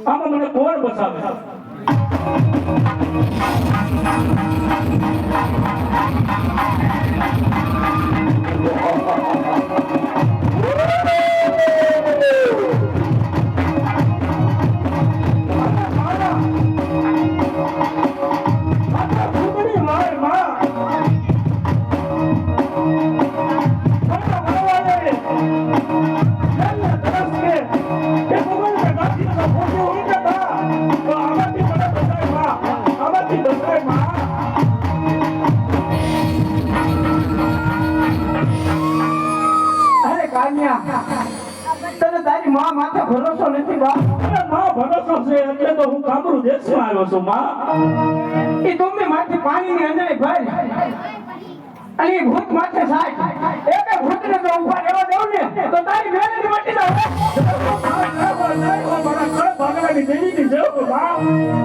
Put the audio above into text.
આમાં મને કોણ બસાવે? તને તારી માં માથે ભરોસો નથી બા? અરે માં ભરોસો છે એટલે તો હું કામરૂ દેશમાં આવ્યો છું માં. એ તુમે માથે પાણીની અંદર ભર અને એ ભૂત માથે સાય એક ભૂતને તો ઉભા રહેવા દઉં ને તો તારી મહેનત મટી જાવ. મારા કળ ભાગવાની દેવીની જેવું માં.